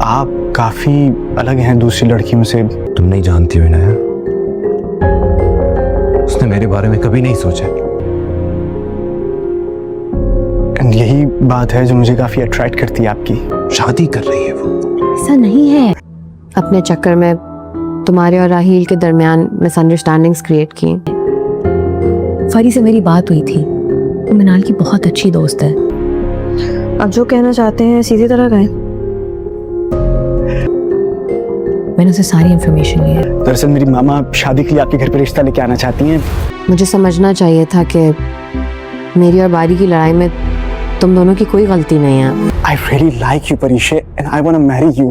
आप काफी अलग हैं दूसरी लड़कियों से। तुम नहीं जानती हो इनाया, उसने मेरे बारे में कभी नहीं सोचा। यही बात है जो मुझे काफी अट्रैक्ट करती है आपकी। शादी कर रही है वो। ऐसा नहीं है, अपने चक्कर में तुम्हारे और राहील के दरमियान मिसअंडरस्टैंडिंग्स क्रिएट की। फरी से मेरी बात हुई थी, वो मिनाल की बहुत अच्छी दोस्त है। अब जो कहना चाहते हैं सीधी तरह कहें। मैंने उसे सारी इन्फॉर्मेशन ली है। दरअसल मेरी मामा शादी के लिए आपके घर पर रिश्ता लेके आना चाहती हैं। मुझे समझना चाहिए था कि मेरी और बारी की लड़ाई में तुम दोनों की कोई गलती नहीं है। I really like you, Parisha, and I want to marry you.